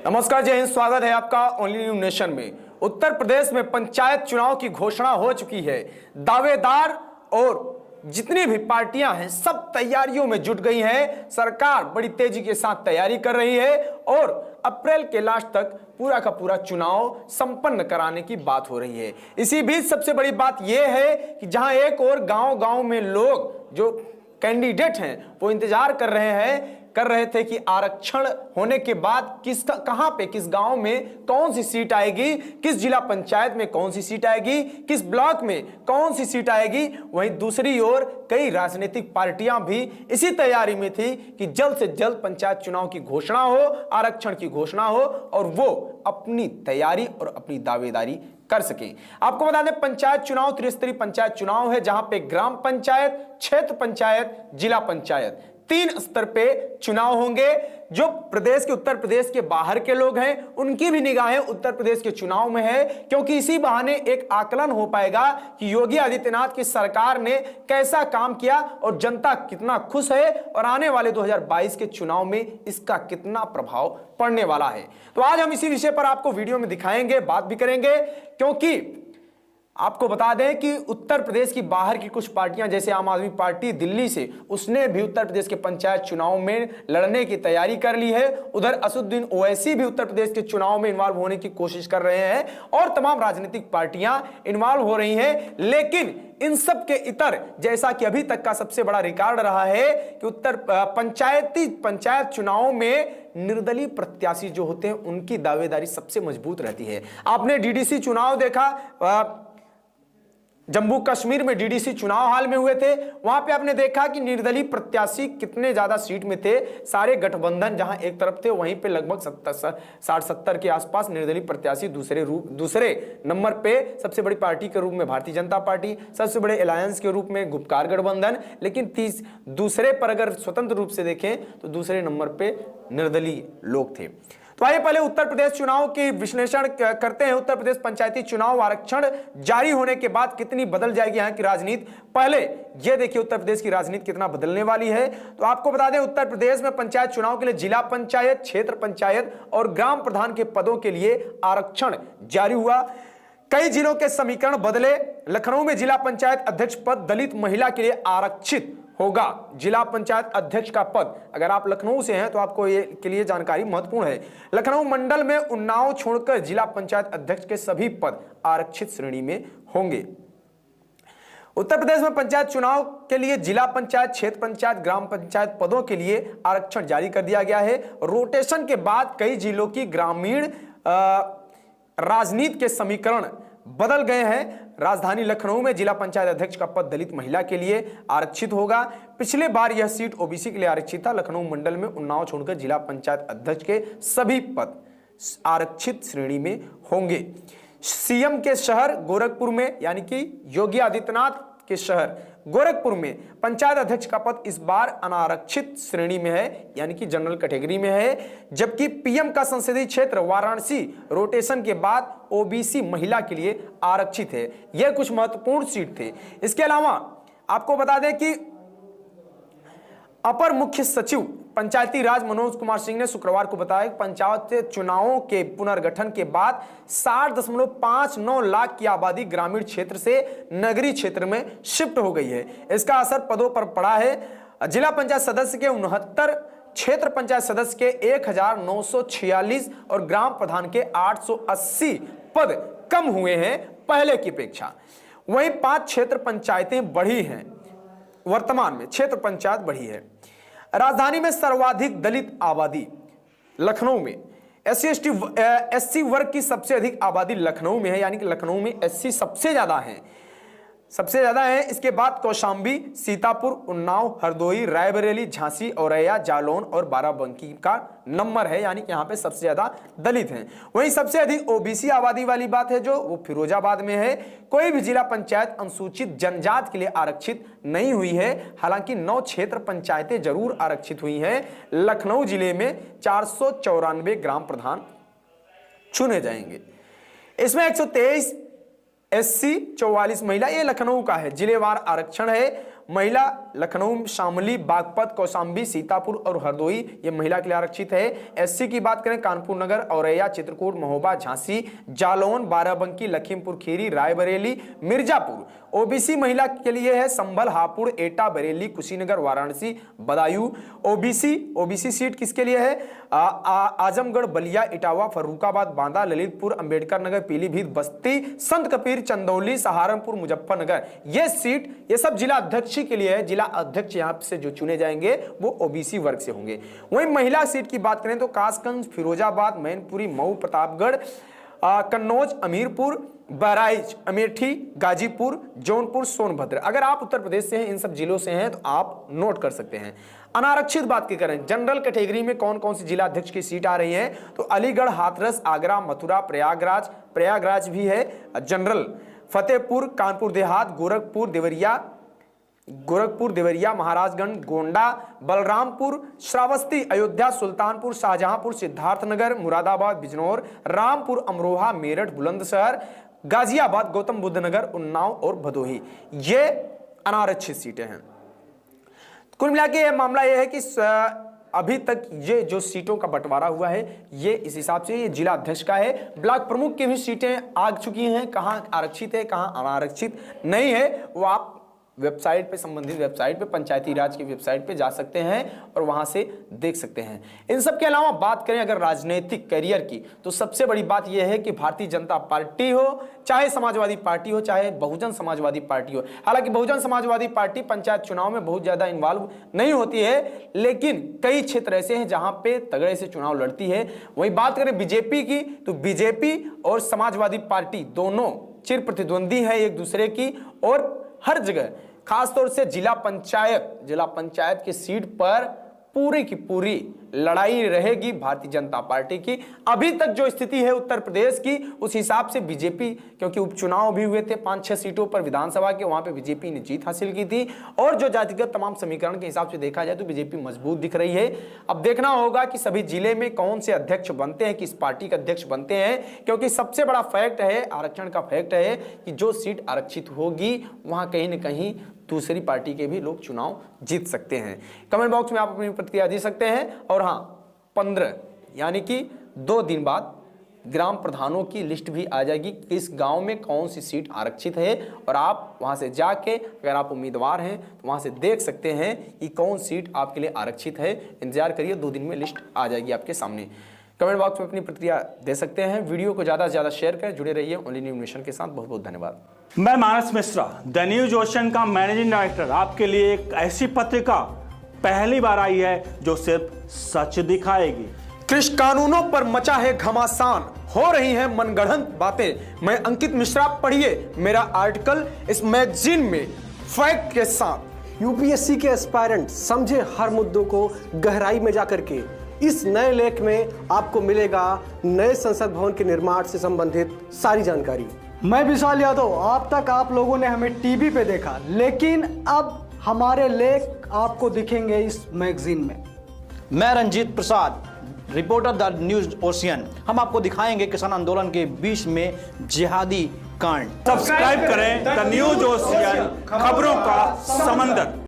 नमस्कार, जय हिंद। स्वागत है आपका ओनली न्यू नेशन में। उत्तर प्रदेश में पंचायत चुनाव की घोषणा हो चुकी है। दावेदार और जितनी भी पार्टियां हैं सब तैयारियों में जुट गई हैं। सरकार बड़ी तेजी के साथ तैयारी कर रही है और अप्रैल के लास्ट तक पूरा का पूरा चुनाव संपन्न कराने की बात हो रही है। इसी बीच सबसे बड़ी बात यह है कि जहां एक और गांव-गांव में लोग जो कैंडिडेट हैं वो इंतजार कर रहे थे कि आरक्षण होने के बाद किसका कहां पे किस गांव में कौन सी सीट आएगी, किस जिला पंचायत में कौन सी सीट आएगी, किस ब्लॉक में कौन सी सीट आएगी। वहीं दूसरी ओर कई राजनीतिक पार्टियां भी इसी तैयारी में थी कि जल्द से जल्द पंचायत चुनाव की घोषणा हो, आरक्षण की घोषणा हो और वो अपनी तैयारी और अपनी दावेदारी कर सके। आपको बता दें, पंचायत चुनाव त्रिस्तरीय पंचायत चुनाव है जहां पे ग्राम पंचायत, क्षेत्र पंचायत, जिला पंचायत 3 स्तर पे चुनाव होंगे। जो प्रदेश के उत्तर प्रदेश के बाहर के लोग हैं उनकी भी निगाहें उत्तर प्रदेश के चुनाव में है, क्योंकि इसी बहाने एक आकलन हो पाएगा कि योगी आदित्यनाथ की सरकार ने कैसा काम किया और जनता कितना खुश है और आने वाले 2022 के चुनाव में इसका कितना प्रभाव पड़ने वाला है। तो आज हम इसी विषय पर आपको वीडियो में दिखाएंगे, बात भी करेंगे, क्योंकि आपको बता दें कि उत्तर प्रदेश की बाहर की कुछ पार्टियां जैसे आम आदमी पार्टी दिल्ली से, उसने भी उत्तर प्रदेश के पंचायत चुनाव में लड़ने की तैयारी कर ली है। उधर असदुद्दीन ओवैसी भी उत्तर प्रदेश के चुनाव में इन्वॉल्व होने की कोशिश कर रहे हैं और तमाम राजनीतिक पार्टियां इन्वॉल्व हो रही हैं। लेकिन इन सब के इतर, जैसा कि अभी तक का सबसे बड़ा रिकॉर्ड रहा है कि पंचायत चुनाव में निर्दलीय प्रत्याशी जो होते हैं उनकी दावेदारी सबसे मजबूत रहती है। आपने डीडीसी चुनाव देखा, जम्मू कश्मीर में डीडीसी चुनाव हाल में हुए थे, वहां पे आपने देखा कि निर्दलीय प्रत्याशी कितने ज्यादा सीट में थे। सारे गठबंधन जहां एक तरफ थे वहीं पे लगभग 60-70 के आसपास निर्दलीय प्रत्याशी दूसरे नंबर पे सबसे बड़ी पार्टी के रूप में भारतीय जनता पार्टी, सबसे बड़े अलायंस के रूप में गुपकार गठबंधन, लेकिन दूसरे पर अगर स्वतंत्र रूप से देखें तो दूसरे नंबर पे निर्दलीय लोग थे। तो आइए पहले उत्तर प्रदेश चुनाव की विश्लेषण करते हैं। उत्तर प्रदेश पंचायती चुनाव आरक्षण जारी होने के बाद कितनी बदल जाएगी यहाँ की राजनीति। पहले ये देखिए उत्तर प्रदेश की राजनीति कितना बदलने वाली है। तो आपको बता दें, उत्तर प्रदेश में पंचायत चुनाव के लिए जिला पंचायत, क्षेत्र पंचायत और ग्राम प्रधान के पदों के लिए आरक्षण जारी हुआ। कई जिलों के समीकरण बदले। लखनऊ में जिला पंचायत अध्यक्ष पद दलित महिला के लिए आरक्षित होगा। जिला पंचायत अध्यक्ष का पद, अगर आप लखनऊ से हैं तो आपको ये के लिए जानकारी महत्वपूर्ण है। लखनऊ मंडल में उन्नाव छोड़कर जिला पंचायत अध्यक्ष के सभी पद आरक्षित श्रेणी में होंगे। उत्तर प्रदेश में पंचायत चुनाव के लिए जिला पंचायत, क्षेत्र पंचायत, ग्राम पंचायत पदों के लिए आरक्षण जारी कर दिया गया है। रोटेशन के बाद कई जिलों की ग्रामीण राजनीति के समीकरण बदल गए हैं। राजधानी लखनऊ में जिला पंचायत अध्यक्ष का पद दलित महिला के लिए आरक्षित होगा। पिछले बार यह सीट ओबीसी के लिए आरक्षित था। लखनऊ मंडल में उन्नाव छोड़कर जिला पंचायत अध्यक्ष के सभी पद आरक्षित श्रेणी में होंगे। सीएम के शहर गोरखपुर में, यानी कि योगी आदित्यनाथ के शहर गोरखपुर में पंचायत अध्यक्ष का पद इस बार अनारक्षित श्रेणी में है, यानी कि जनरल कैटेगरी में है। जबकि पीएम का संसदीय क्षेत्र वाराणसी रोटेशन के बाद ओबीसी महिला के लिए आरक्षित है। यह कुछ महत्वपूर्ण सीट थे। इसके अलावा आपको बता दें कि अपर मुख्य सचिव पंचायती राज मनोज कुमार सिंह ने शुक्रवार को बताया कि पंचायत चुनावों के पुनर्गठन के बाद 60.59 लाख की आबादी ग्रामीण क्षेत्र से नगरीय क्षेत्र में शिफ्ट हो गई है। इसका असर पदों पर पड़ा है। जिला पंचायत सदस्य के 69, क्षेत्र पंचायत सदस्य के 1946 और ग्राम प्रधान के 880 पद कम हुए हैं पहले की अपेक्षा। वहीं 5 क्षेत्र पंचायतें बढ़ी हैं। वर्तमान में क्षेत्र पंचायत बढ़ी है। राजधानी में सर्वाधिक दलित आबादी लखनऊ में, एससी वर्ग की सबसे अधिक आबादी लखनऊ में है, यानी कि लखनऊ में एससी सबसे ज्यादा है। इसके बाद कौशाम्बी, सीतापुर, उन्नाव, हरदोई, रायबरेली, झांसी, औरैया, जालौन और बाराबंकी का नंबर है, यानी कि यहाँ पे सबसे ज्यादा दलित हैं। वहीं सबसे अधिक ओबीसी आबादी वाली बात है जो वो फिरोजाबाद में है। कोई भी जिला पंचायत अनुसूचित जनजाति के लिए आरक्षित नहीं हुई है। हालांकि 9 क्षेत्र पंचायतें जरूर आरक्षित हुई हैं। लखनऊ जिले में 494 ग्राम प्रधान चुने जाएंगे। इसमें 123 एससी, 44 महिला, ये लखनऊ का है। जिलेवार आरक्षण है। महिला लखनऊ, शामली, बागपत, कौशाम्बी, सीतापुर और हरदोई ये महिला के लिए आरक्षित है। एससी की बात करें कानपुर नगर, औरैया, चित्रकूट, महोबा, झांसी, जालौन, बाराबंकी, लखीमपुर खीरी, रायबरेली, मिर्जापुर। ओबीसी महिला के लिए है संभल, हापुड़, एटा, बरेली, कुशीनगर, वाराणसी, बदायूं। ओबीसी सीट किसके लिए है? आजमगढ़, बलिया, इटावा, फर्रुखाबाद, बांदा, ललितपुर, अंबेडकर नगर, पीलीभीत, बस्ती, संत कबीर, चंदौली, सहारनपुर, मुजफ्फरनगर। ये सीट ये सब जिला अध्यक्ष के लिए है। जिला अध्यक्ष यहाँ से जो चुने जाएंगे वो ओबीसी वर्ग से होंगे। वहीं महिला सीट की बात करें तो कासगंज, फिरोजाबाद, मैनपुरी, मऊ, प्रतापगढ़, कन्नौज, अमीरपुर, बहराइच, अमेठी, गाजीपुर, जौनपुर, सोनभद्र। अगर आप उत्तर प्रदेश से हैं, इन सब जिलों से हैं तो आप नोट कर सकते हैं। अनारक्षित बात की करें, जनरल कैटेगरी में कौन कौन सी जिला अध्यक्ष की सीट आ रही है तो अलीगढ़, हाथरस, आगरा, मथुरा, प्रयागराज भी है जनरल, फतेहपुर, कानपुर देहात, गोरखपुर, देवरिया, महाराजगंज, गोंडा, बलरामपुर, श्रावस्ती, अयोध्या, सुल्तानपुर, शाहजहांपुर, सिद्धार्थनगर, मुरादाबाद, बिजनौर, रामपुर, अमरोहा, मेरठ, बुलंदशहर, गाजियाबाद, गौतम बुद्ध नगर, उन्नाव और भदोही। ये अनारक्षित सीटें हैं। कुल मिला के यह मामला यह है कि अभी तक ये जो सीटों का बंटवारा हुआ है ये इस हिसाब से ये जिला अध्यक्ष का है। ब्लॉक प्रमुख की भी सीटें आ चुकी हैं, कहां आरक्षित है कहां अनारक्षित नहीं है वो आप वेबसाइट पे, संबंधित वेबसाइट पे, पंचायती राज की वेबसाइट पे जा सकते हैं और वहां से देख सकते हैं। इन सब के अलावा बात करें अगर राजनीतिक करियर की तो सबसे बड़ी बात यह है कि भारतीय जनता पार्टी हो, चाहे समाजवादी पार्टी हो, चाहे बहुजन समाजवादी पार्टी हो। हालांकि बहुजन समाजवादी पार्टी पंचायत चुनाव में बहुत ज्यादा इन्वॉल्व नहीं होती है, लेकिन कई क्षेत्र ऐसे हैं जहां पे तगड़े से चुनाव लड़ती है। वहीं बात करें बीजेपी की तो बीजेपी और समाजवादी पार्टी दोनों चिर प्रतिद्वंदी है एक दूसरे की, और हर जगह खासतौर से जिला पंचायत की सीट पर पूरी की पूरी लड़ाई रहेगी भारतीय जनता पार्टी की। अभी तक जो स्थिति है उत्तर प्रदेश की उस हिसाब से बीजेपी, क्योंकि उपचुनाव भी हुए थे 5-6 सीटों पर विधानसभा के, वहां पे बीजेपी ने जीत हासिल की थी और जो जातिगत तमाम समीकरण के हिसाब से देखा जाए तो बीजेपी मजबूत दिख रही है। अब देखना होगा कि सभी जिले में कौन से अध्यक्ष बनते हैं, किस पार्टी के अध्यक्ष बनते हैं, क्योंकि सबसे बड़ा फैक्ट है, आरक्षण का फैक्ट है कि जो सीट आरक्षित होगी वहां कहीं ना कहीं दूसरी पार्टी के भी लोग चुनाव जीत सकते हैं। कमेंट बॉक्स में आप अपनी प्रतिक्रिया दे सकते हैं। और हाँ, 15 यानी कि 2 दिन बाद ग्राम प्रधानों की लिस्ट भी आ जाएगी, किस गांव में कौन सी सीट आरक्षित है, और आप वहां से जाके अगर आप उम्मीदवार हैं तो वहां से देख सकते हैं कि कौन सीट आपके लिए आरक्षित है। इंतजार करिए, 2 दिन में लिस्ट आ जाएगी आपके सामने। कमेंट बॉक्स में अपनी प्रतिक्रिया दे सकते हैं। वीडियो को ज़्यादा से ज़्यादा शेयर करें। जुड़े रहिए ओनली न्यूज़ नेशन के साथ। बहुत बहुत धन्यवाद। मैं मानस मिश्रा, द न्यूज ओशन का मैनेजिंग डायरेक्टर, आपके लिए एक ऐसी पत्रिका पहली बार आई है जो सिर्फ सच दिखाएगी। कृषि कानूनों पर मचा है घमासान, हो रही है मनगढ़ंत बातें। मैं अंकित मिश्रा, पढ़िए मेरा आर्टिकल इस मैगजीन में फैक्ट के साथ। यूपीएससी के एस्पायरेंट समझे हर मुद्दों को गहराई में जाकर के। इस नए लेख में आपको मिलेगा नए संसद भवन के निर्माण से संबंधित सारी जानकारी। मैं विशाल यादव, अब तक आप लोगों ने हमें टीवी पे देखा, लेकिन अब हमारे लेख आपको दिखेंगे इस मैगजीन में। मैं Ranjit Prasad, reporter the news ocean. हम आपको दिखाएंगे किसान आंदोलन के बीच में जिहादी कांड। सब्सक्राइब करें द न्यूज ओशियन, खबरों का समंदर।